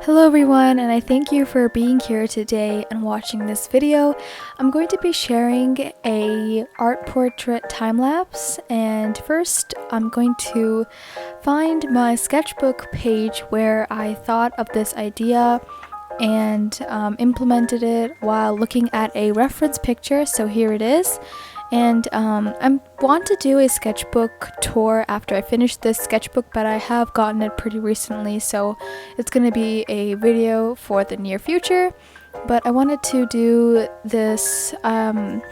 Hello everyone, and I thank you for being here today and watching this video. I'm going to be sharing a art portrait time lapse, and first I'm going to find my sketchbook page where I thought of this idea and implemented it while looking at a reference picture. So here it is. And I want to do a sketchbook tour after I finish this sketchbook, but I have gotten it pretty recently, so it's going to be a video for the near future. But I wanted to do this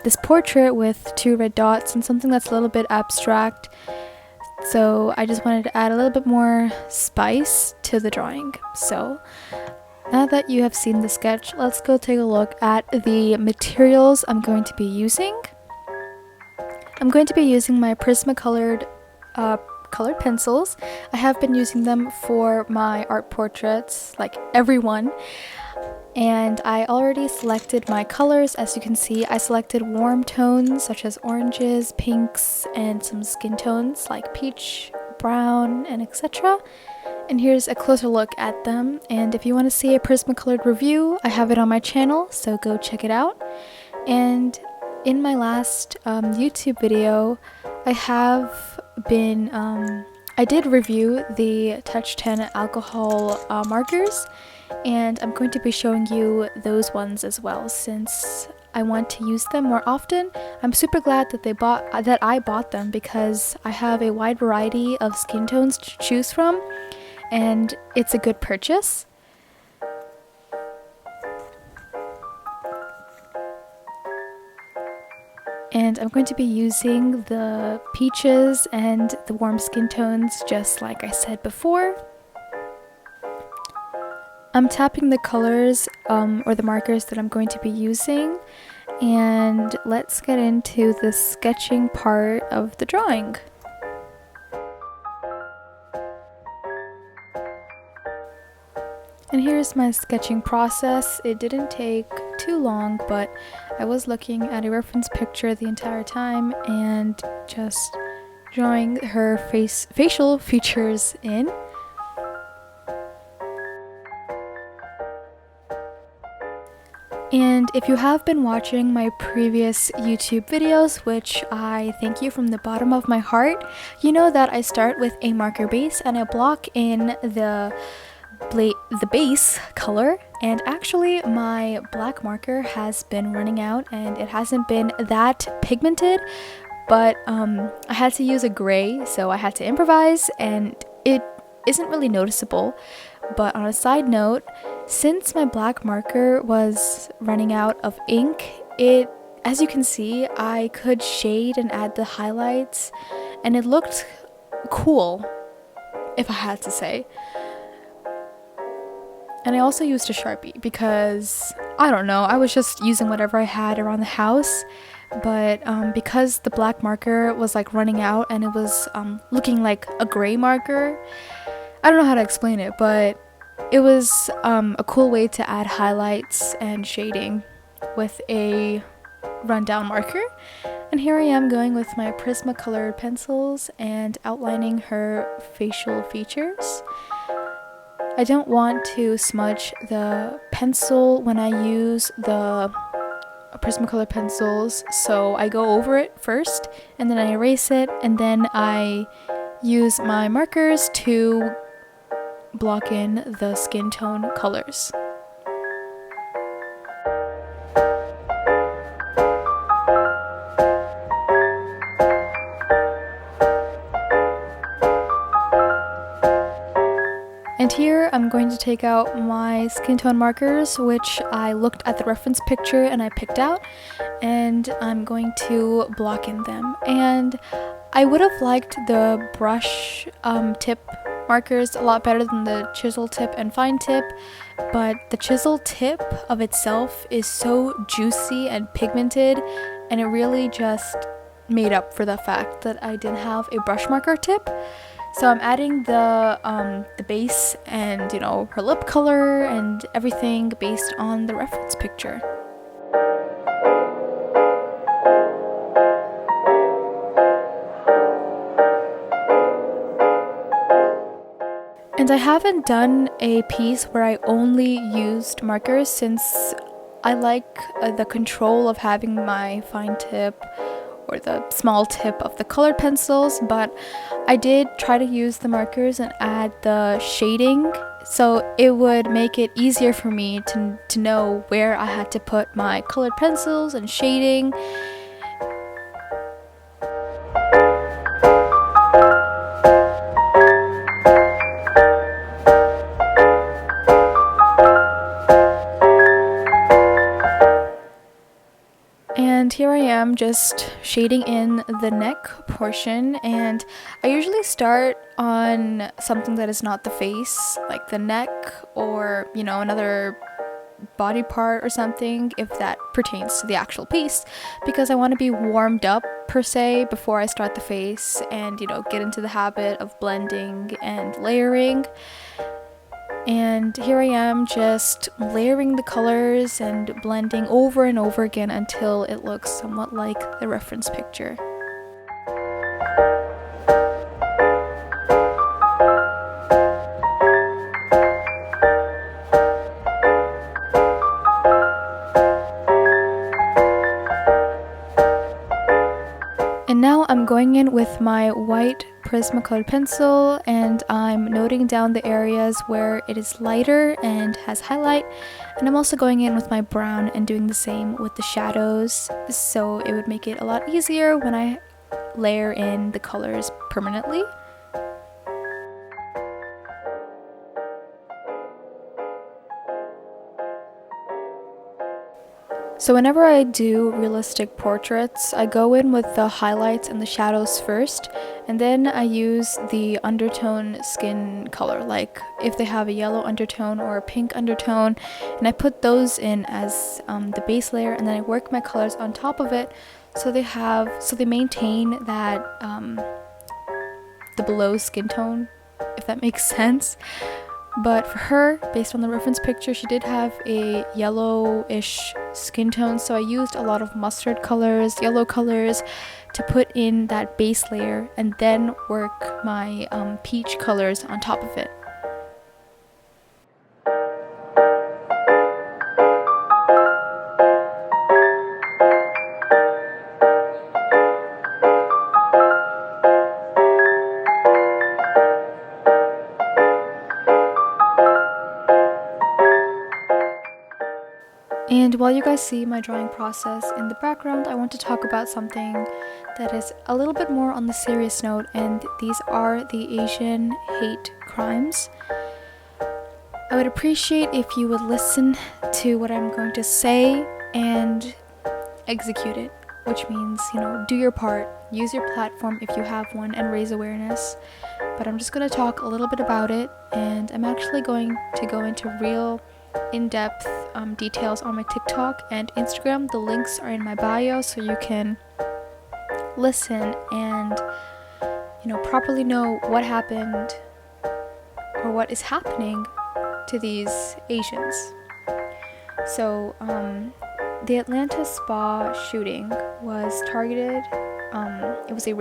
this portrait with two red dots and something that's a little bit abstract. So I just wanted to add a little bit more spice to the drawing. So now that you have seen the sketch, let's go take a look at the materials I'm going to be using. I'm going to be using my Prismacolored colored pencils. I have been using them for my art portraits, like everyone. And I already selected my colors. As you can see, I selected warm tones such as oranges, pinks, and some skin tones like peach, brown, and etc. And here's a closer look at them. And if you want to see a Prismacolored review, I have it on my channel, so go check it out. And in my last YouTube video, I did review the Touch 10 alcohol markers, and I'm going to be showing you those ones as well since I want to use them more often. I'm super glad that I bought them because I have a wide variety of skin tones to choose from, and it's a good purchase. And I'm going to be using the peaches and the warm skin tones just like I said before. I'm tapping the colors or the markers that I'm going to be using, and let's get into the sketching part of the drawing. And here's my sketching process. It didn't take too long, but I was looking at a reference picture the entire time and just drawing her facial features in. And if you have been watching my previous YouTube videos, which I thank you from the bottom of my heart, you know that I start with a marker base and I block in the base color. And actually my black marker has been running out and it hasn't been that pigmented, but I had to use a gray, so I had to improvise, and it isn't really noticeable. But on a side note, since my black marker was running out of ink, as you can see, I could shade and add the highlights, and it looked cool, if I had to say. And I also used a Sharpie because, I don't know, I was just using whatever I had around the house. But because the black marker was like running out and it was looking like a gray marker, I don't know how to explain it, but it was a cool way to add highlights and shading with a rundown marker. And here I am going with my Prismacolored pencils and outlining her facial features. I don't want to smudge the pencil when I use the Prismacolored pencils, so I go over it first and then I erase it, and then I use my markers to block in the skin tone colors. And here I'm going to take out my skin tone markers, which I looked at the reference picture and I picked out, and I'm going to block in them. And I would have liked the brush tip markers a lot better than the chisel tip and fine tip, but the chisel tip of itself is so juicy and pigmented, and it really just made up for the fact that I didn't have a brush marker tip. So I'm adding the base and, you know, her lip color and everything based on the reference picture. And I haven't done a piece where I only used markers since I like the control of having my fine tip or the small tip of the colored pencils, but I did try to use the markers and add the shading so it would make it easier for me to know where I had to put my colored pencils and shading. And here I am just shading in the neck portion, and I usually start on something that is not the face, like the neck or, you know, another body part or something if that pertains to the actual piece, because I want to be warmed up per se before I start the face and, you know, get into the habit of blending and layering. And here I am just layering the colors and blending over and over again until it looks somewhat like the reference picture. And now I'm going in with my white Prismacolor pencil and I'm noting down the areas where it is lighter and has highlight, and I'm also going in with my brown and doing the same with the shadows, so it would make it a lot easier when I layer in the colors permanently. So whenever I do realistic portraits, I go in with the highlights and the shadows first, and then I use the undertone skin color, like if they have a yellow undertone or a pink undertone, and I put those in as the base layer, and then I work my colors on top of it so they maintain that the below skin tone, if that makes sense. But for her, based on the reference picture, she did have a yellowish skin tone, so I used a lot of mustard colors, yellow colors to put in that base layer and then work my peach colors on top of it. And while you guys see my drawing process in the background, I want to talk about something that is a little bit more on the serious note, and these are the Asian hate crimes. I would appreciate if you would listen to what I'm going to say and execute it, which means, you know, do your part, use your platform if you have one, and raise awareness. But I'm just going to talk a little bit about it, and I'm actually going to go into real in-depth details on my TikTok and Instagram. The links are in my bio, so you can listen and, you know, properly know what happened or what is happening to these Asians. So the Atlanta spa shooting was targeted. It was a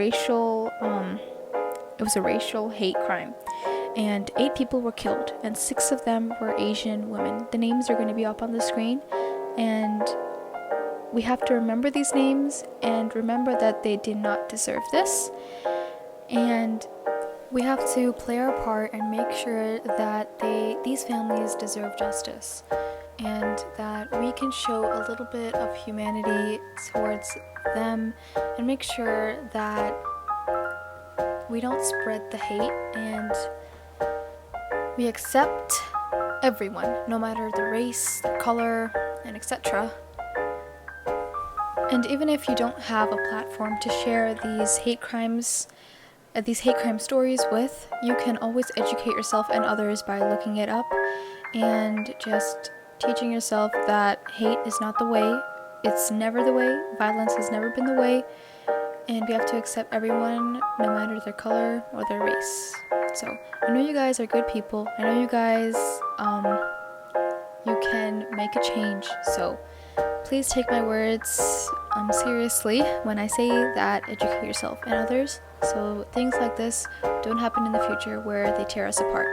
racial hate crime, and 8 people were killed, and 6 of them were Asian women. The names are going to be up on the screen, and we have to remember these names and remember that they did not deserve this, and we have to play our part and make sure that these families deserve justice, and that we can show a little bit of humanity towards them and make sure that we don't spread the hate, and we accept everyone, no matter the race, the color, and etc. And even if you don't have a platform to share these hate crime stories with, you can always educate yourself and others by looking it up and just teaching yourself that hate is not the way. It's never the way. Violence has never been the way. And we have to accept everyone, no matter their color or their race. So I know you guys are good people. I know you guys, you can make a change. So please take my words seriously when I say that educate yourself and others, so things like this don't happen in the future where they tear us apart.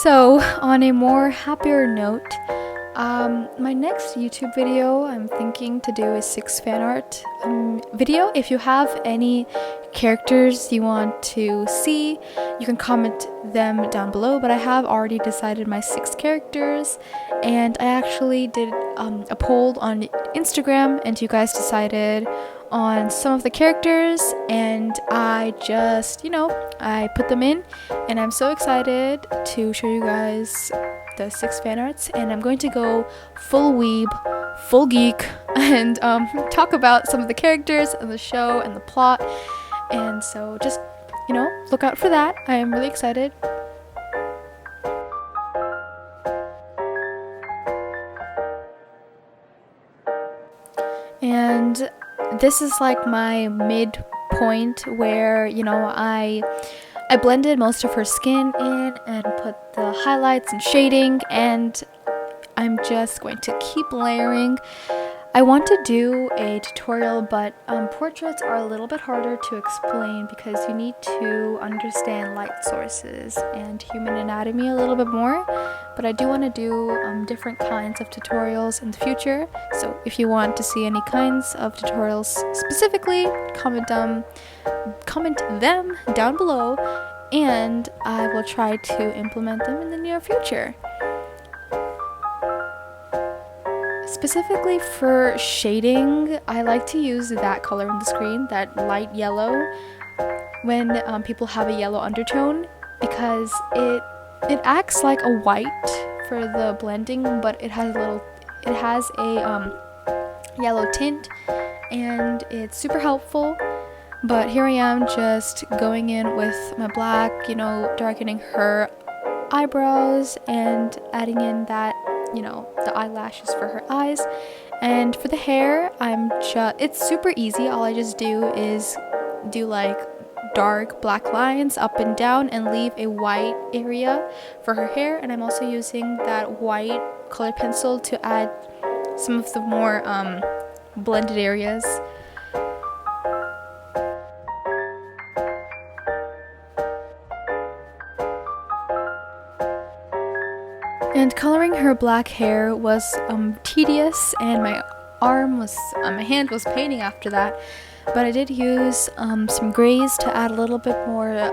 So, on a more happier note, my next YouTube video I'm thinking to do is 6 fan art video. If you have any characters you want to see, you can comment them down below, but I have already decided my 6 characters, and I actually did a poll on Instagram, and you guys decided on some of the characters, and I just, I put them in, and I'm so excited to show you guys the 6 fan arts, and I'm going to go full weeb, full geek, and talk about some of the characters and the show and the plot, and so just, look out for that. I am really excited. And this is like my midpoint where, I blended most of her skin in and put the highlights and shading, and I'm just going to keep layering. I want to do a tutorial, but portraits are a little bit harder to explain because you need to understand light sources and human anatomy a little bit more, but I do want to do different kinds of tutorials in the future, so if you want to see any kinds of tutorials specifically, comment them down below, and I will try to implement them in the near future. Specifically for shading, I like to use that color on the screen, that light yellow, when people have a yellow undertone, because it acts like a white for the blending, but it has a yellow tint, and it's super helpful. But here I am just going in with my black, darkening her eyebrows and adding in that, the eyelashes for her eyes. And for the hair, it's super easy. All I just do is do like dark black lines up and down and leave a white area for her hair. And I'm also using that white color pencil to add some of the more blended areas. And coloring her black hair was tedious, and my hand was paining after that, but I did use some grays to add a little bit more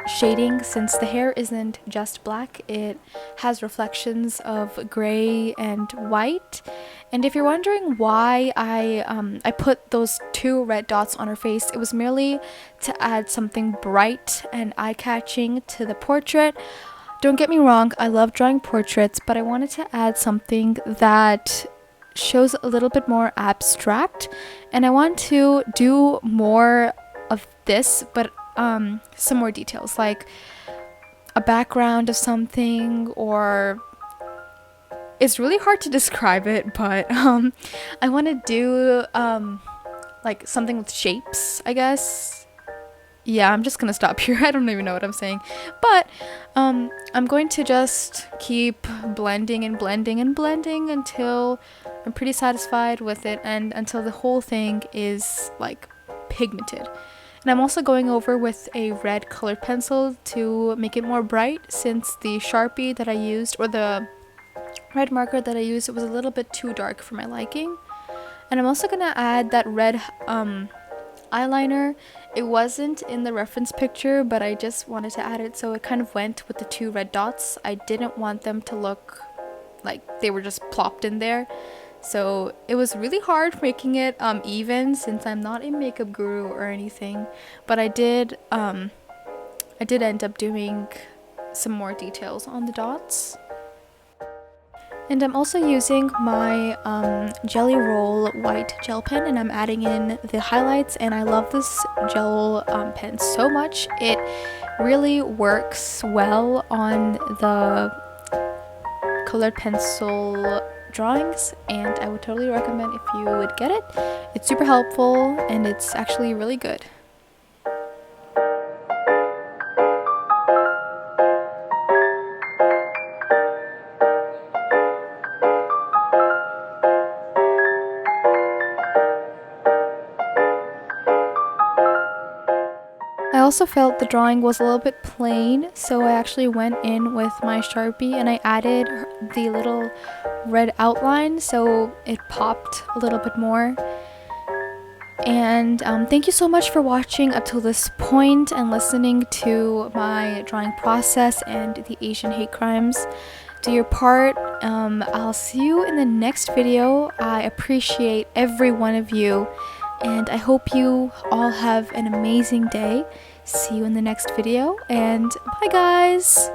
shading, since the hair isn't just black, it has reflections of gray and white. And if you're wondering why I put those 2 red dots on her face, it was merely to add something bright and eye-catching to the portrait. Don't get me wrong, I love drawing portraits, but I wanted to add something that shows a little bit more abstract, and I want to do more of this, but some more details, like a background of something, or it's really hard to describe it, but I want to do like something with shapes, I guess. Yeah, I'm just gonna stop here. I don't even know what I'm saying, but I'm going to just keep blending and blending and blending until I'm pretty satisfied with it, and until the whole thing is like pigmented. And I'm also going over with a red colored pencil to make it more bright, since the Sharpie that I used, or the red marker that I used, it was a little bit too dark for my liking. And I'm also gonna add that red eyeliner. It wasn't in the reference picture, but I just wanted to add it, so it kind of went with the 2 red dots. I didn't want them to look like they were just plopped in there, so it was really hard making it even, since I'm not a makeup guru or anything, but I did end up doing some more details on the dots. And I'm also using my Jelly Roll white gel pen, and I'm adding in the highlights, and I love this gel pen so much. It really works well on the colored pencil drawings, and I would totally recommend if you would get it. It's super helpful, and it's actually really good. I also felt the drawing was a little bit plain, so I actually went in with my Sharpie and I added the little red outline so it popped a little bit more. And thank you so much for watching up till this point and listening to my drawing process and the Asian hate crimes. Do your part. I'll see you in the next video. I appreciate every one of you, and I hope you all have an amazing day. See you in the next video, and bye guys!